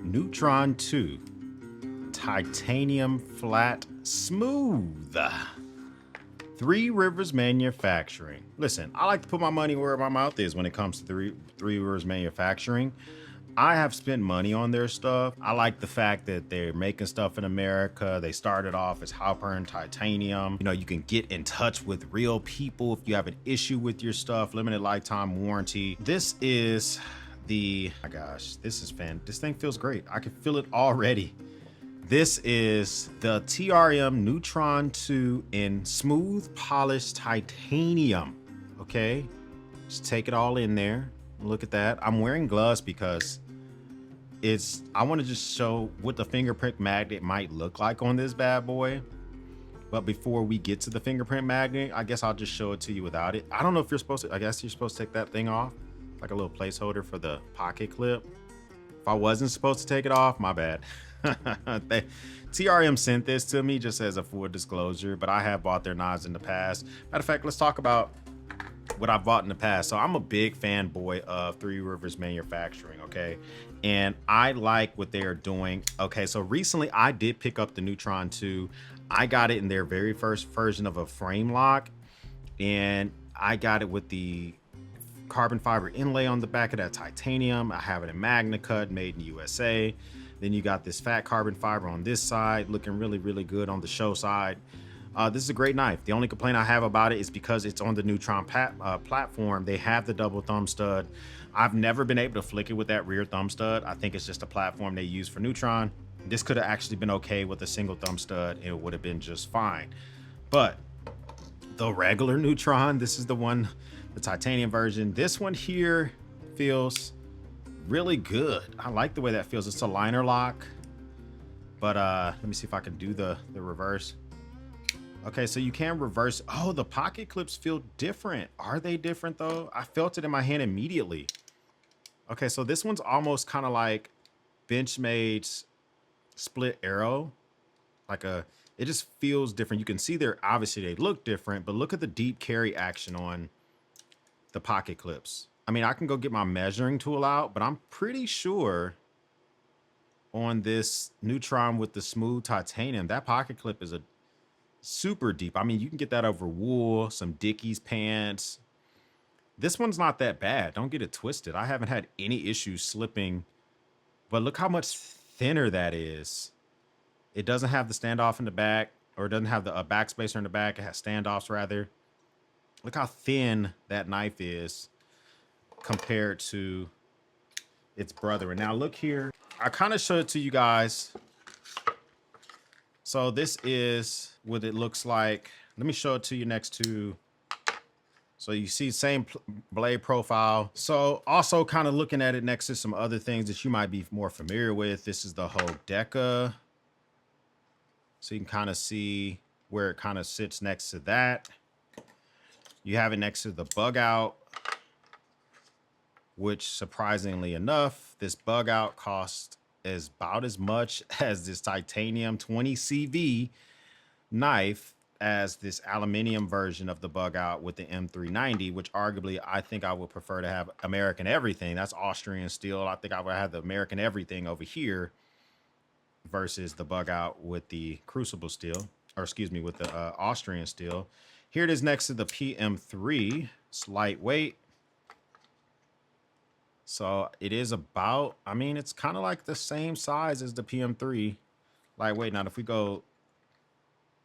Neutron 2 titanium flat smooth. Three Rivers Manufacturing. Listen, I like to put my money where my mouth is when it comes to Three Rivers Manufacturing. I have spent money on their stuff. I like the fact that they're making stuff in America. They started off as Halpern titanium. You know, you can get in touch with real people if you have an issue with your stuff. Limited lifetime warranty. This is the, oh my gosh, this is this thing feels great. I can feel it already. This is the TRM Neutron 2 in smooth polished titanium. Okay, just take it all in there. Look at that. I'm wearing gloves because I want to just show what the fingerprint magnet might look like on this bad boy. But before we get to the fingerprint magnet, I guess I'll just show it to you without it. I don't know if you're supposed to, I guess you're supposed to take that thing off, like a little placeholder for the pocket clip. If I wasn't supposed to take it off, my bad. TRM sent this to me just as a full disclosure, but I have bought their knives in the past. Matter of fact, let's talk about what I've bought in the past. So I'm a big fanboy of Three Rivers Manufacturing, okay? And I like what they are doing. Okay, so recently I did pick up the Neutron 2. I got it in their very first version of a frame lock, and I got it with the carbon fiber inlay on the back of that titanium. I have it in Magna Cut, made in USA. Then you got this fat carbon fiber on this side, looking really, really good on the show side. This is a great knife. The only complaint I have about it is because it's on the Neutron platform. They have the double thumb stud. I've never been able to flick it with that rear thumb stud. I think it's just a platform they use for Neutron. This could have actually been okay with a single thumb stud. It would have been just fine. But the regular Neutron, this is the one, the titanium version. This one here feels really good. I like the way that feels. It's a liner lock, but let me see if I can do the reverse. Okay, so you can reverse. Oh, the pocket clips feel different. Are they different though? I felt it in my hand immediately. Okay, so this one's almost kind of like Benchmade's split arrow. It just feels different. You can see they're obviously they look different, but look at the deep carry action on the pocket clips. I mean, I can go get my measuring tool out, but I'm pretty sure on this Neutron with the smooth titanium, that pocket clip is a super deep. I mean, you can get that over wool, some Dickies pants. This one's not that bad. Don't get it twisted. I haven't had any issues slipping, but look how much thinner that is. It doesn't have the standoff in the back, or it doesn't have the backspacer in the back. It has standoffs rather. Look how thin that knife is compared to its brother. And now look here. I kind of showed it to you guys. So this is what it looks like. Let me show it to you next to. So you see same blade profile. So also kind of looking at it next to some other things that you might be more familiar with. This is the whole Deca. So you can kind of see where it kind of sits next to that. You have it next to the bug out, which surprisingly enough, this bug out cost is about as much as this titanium 20 CV knife as this aluminium version of the bug out with the M390, which arguably I think I would prefer to have American everything. That's Austrian steel. I think I would have the American everything over here versus the bug out with the crucible steel, or excuse me, with the Austrian steel. Here it is next to the PM3. It's lightweight. So it is about, I mean, it's kind of like the same size as the PM3 lightweight. Now, if we go,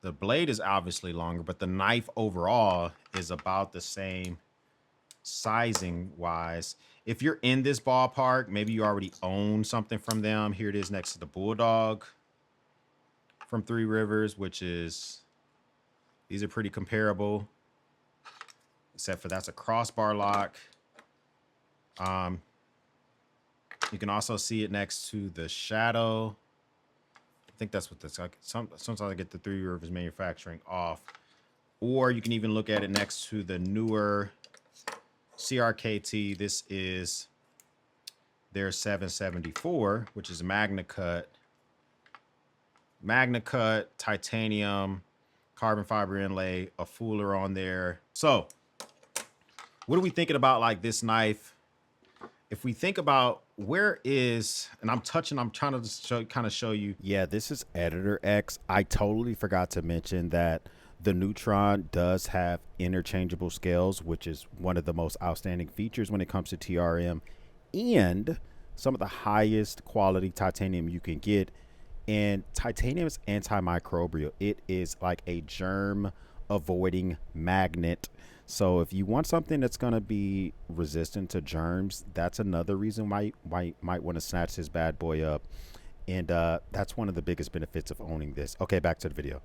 the blade is obviously longer, but the knife overall is about the same sizing wise. If you're in this ballpark, maybe you already own something from them. Here it is next to the Bulldog from Three Rivers, which is, these are pretty comparable, except for that's a crossbar lock. You can also see it next to the Shadow. I think that's what that's like. Sometimes I get the Three Rivers Manufacturing off. Or you can even look at it next to the newer CRKT. This is their 774, which is Magna Cut. Magna Cut, titanium, carbon fiber inlay, a Fuller on there. So what are we thinking about like this knife? If we think about where is, and I'm trying to just kind of show you. Yeah, this is Editor X. I totally forgot to mention that the Neutron does have interchangeable scales, which is one of the most outstanding features when it comes to TRM, and some of the highest quality titanium you can get. And titanium is antimicrobial. It is like a germ avoiding magnet. So if you want something that's going to be resistant to germs, that's another reason why you might want to snatch this bad boy up. And that's one of the biggest benefits of owning this. Okay, back to the video.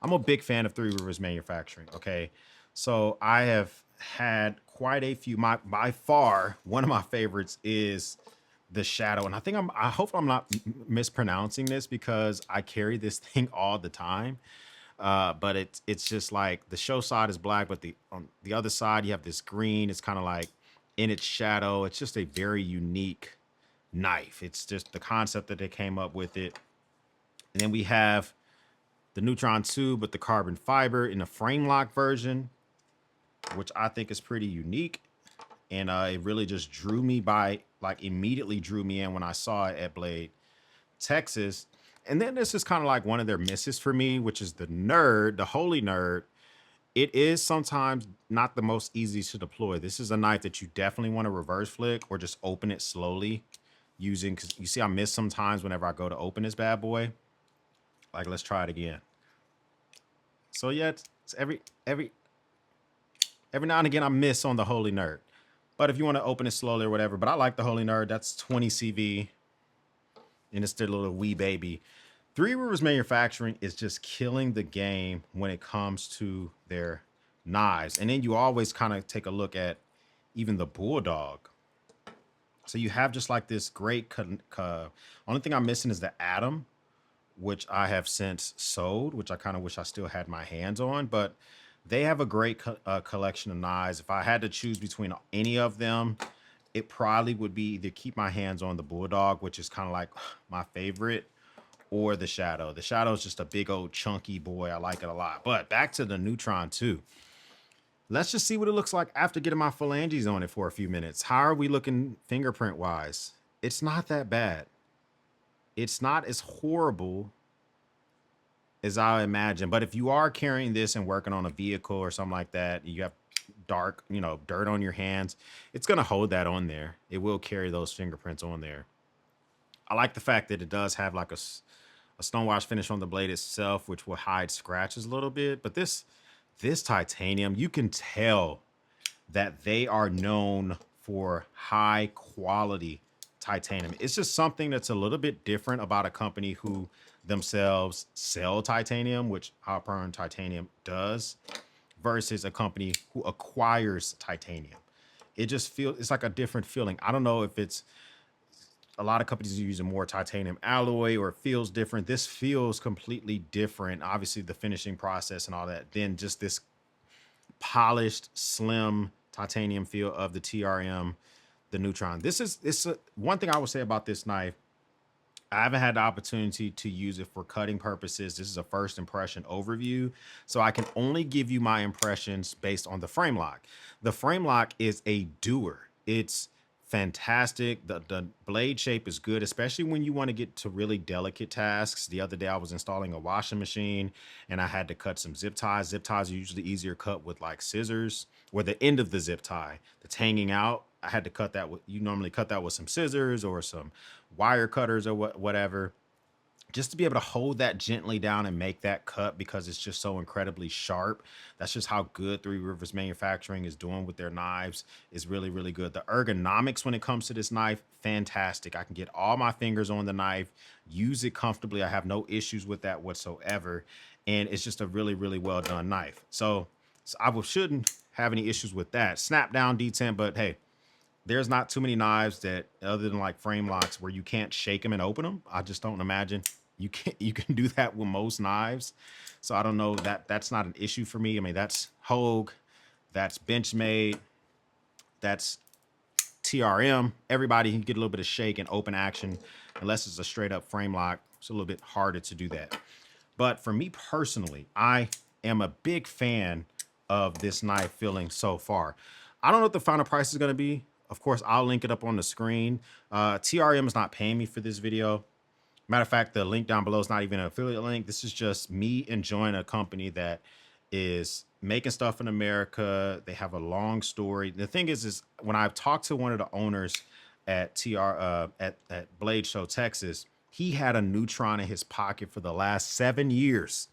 I'm a big fan of Three Rivers Manufacturing. Okay, so I have had quite a few. By far, one of my favorites is the Shadow, and I hope I'm not mispronouncing this because I carry this thing all the time. But it's just like the show side is black, but on the other side you have this green. It's kind of like in its shadow. It's just a very unique knife. It's just the concept that they came up with it. And then we have the Neutron 2, but the carbon fiber in a frame lock version, which I think is pretty unique. And it really just immediately drew me in when I saw it at Blade, Texas. And then this is kind of like one of their misses for me, which is the Nerd, the Holy Nerd. It is sometimes not the most easy to deploy. This is a knife that you definitely want to reverse flick or just open it slowly using, because you see I miss sometimes whenever I go to open this bad boy. Like, let's try it again. So yeah, it's every now and again I miss on the Holy Nerd. But if you want to open it slowly or whatever, but I like the Holy Nerd. That's 20 CV. And it's their little wee baby. Three Rivers Manufacturing is just killing the game when it comes to their knives. And then you always kind of take a look at even the Bulldog. So you have just like this great, only thing I'm missing is the Atom, which I have since sold, which I kind of wish I still had my hands on, but they have a great collection of knives. If I had to choose between any of them, it probably would be either keep my hands on the Bulldog, which is kind of like my favorite, or the Shadow. The Shadow is just a big old chunky boy. I like it a lot. But back to the Neutron 2. Let's just see what it looks like after getting my phalanges on it for a few minutes. How are we looking fingerprint wise? It's not that bad. It's not as horrible as I imagine. But if you are carrying this and working on a vehicle or something like that, you have dark, dirt on your hands, it's going to hold that on there. It will carry those fingerprints on there. I like the fact that it does have like a stonewash finish on the blade itself, which will hide scratches a little bit. But this titanium, you can tell that they are known for high quality titanium. It's just something that's a little bit different about a company who themselves sell titanium, which Hopper Titanium does, versus a company who acquires titanium. It just feels, it's like a different feeling. I don't know if it's a lot of companies are using more titanium alloy or it feels different. This feels completely different. Obviously the finishing process and all that, then just this polished, slim titanium feel of the TRM, the Neutron. One thing I would say about this knife. I haven't had the opportunity to use it for cutting purposes. This is a first impression overview, so I can only give you my impressions based on the frame lock. The frame lock is a doer. It's fantastic. The blade shape is good, especially when you want to get to really delicate tasks. The other day I was installing a washing machine and I had to cut some zip ties. Zip ties are usually easier cut with like scissors, or the end of the zip tie that's hanging out. I had to cut that with, you normally cut that with some scissors or some wire cutters or whatever, just to be able to hold that gently down and make that cut, because it's just so incredibly sharp. That's just how good Three Rivers Manufacturing is doing with their knives, is really, really good. The ergonomics when it comes to this knife, fantastic. I can get all my fingers on the knife, use it comfortably. I have no issues with that whatsoever. And it's just a really, really well done knife. So I shouldn't have any issues with that. Snap down detent, but hey, there's not too many knives that, other than like frame locks, where you can't shake them and open them. I just don't imagine you can do that with most knives. So I don't know, that's not an issue for me. I mean, that's Hogue, that's Benchmade, that's TRM. Everybody can get a little bit of shake and open action, unless it's a straight up frame lock. It's a little bit harder to do that. But for me personally, I am a big fan of this knife feeling so far. I don't know what the final price is going to be. Of course, I'll link it up on the screen. TRM is not paying me for this video. Matter of fact, the link down below is not even an affiliate link. This is just me enjoying a company that is making stuff in America. They have a long story. The thing is when I've talked to one of the owners at at Blade Show Texas, he had a Neutron in his pocket for the last 7 years.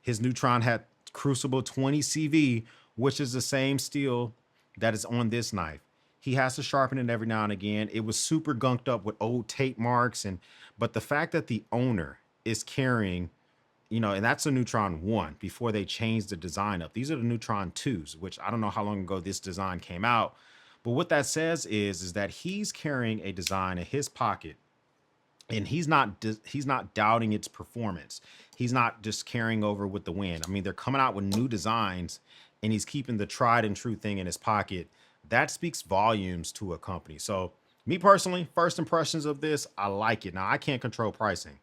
His Neutron had Crucible 20 CV, which is the same steel that is on this knife. He has to sharpen it every now and again. It was super gunked up with old tape marks, but the fact that the owner is carrying, and that's a Neutron 1 before they changed the design up. These are the Neutron 2s, which I don't know how long ago this design came out. But what that says is that he's carrying a design in his pocket, and he's not doubting its performance. He's not just carrying over with the wind. I mean, they're coming out with new designs, and he's keeping the tried and true thing in his pocket. That speaks volumes to a company. So me personally, first impressions of this, I like it. Now, I can't control pricing.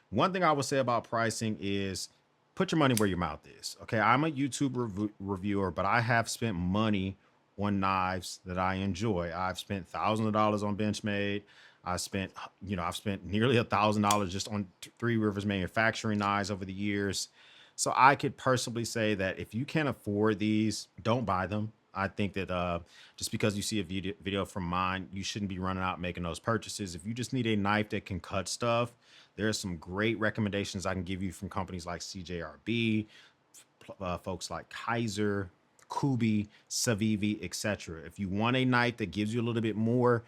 One thing I would say about pricing is put your money where your mouth is. Okay, I'm a YouTube reviewer, but I have spent money on knives that I enjoy. I've spent thousands of dollars on Benchmade. I've spent nearly $1,000 just on Three Rivers manufacturing knives over the years. So I could personally say that if you can't afford these, don't buy them. I think that just because you see a video from mine, you shouldn't be running out making those purchases. If you just need a knife that can cut stuff, there are some great recommendations I can give you from companies like CJRB, folks like Kaiser, Kubi, Savivi, etc. If you want a knife that gives you a little bit more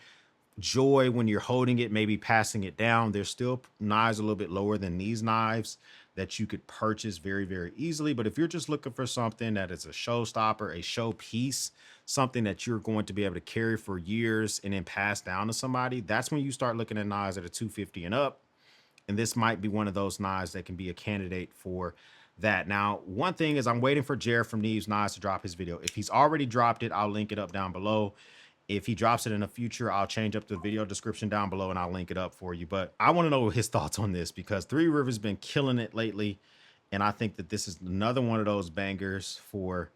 joy when you're holding it, maybe passing it down, there's still knives a little bit lower than these knives that you could purchase very, very easily. But if you're just looking for something that is a showstopper, a show piece, something that you're going to be able to carry for years and then pass down to somebody, that's when you start looking at knives that are 250 and up. And this might be one of those knives that can be a candidate for that. Now, one thing is I'm waiting for Jared from Neves Knives to drop his video. If he's already dropped it, I'll link it up down below. If he drops it in the future, I'll change up the video description down below and I'll link it up for you. But I want to know his thoughts on this because Three Rivers been killing it lately. And I think that this is another one of those bangers for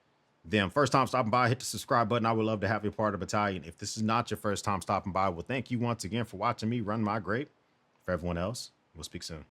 them. First time stopping by, hit the subscribe button. I would love to have you part of the battalion. If this is not your first time stopping by, well, thank you once again for watching me run my grape. For everyone else, we'll speak soon.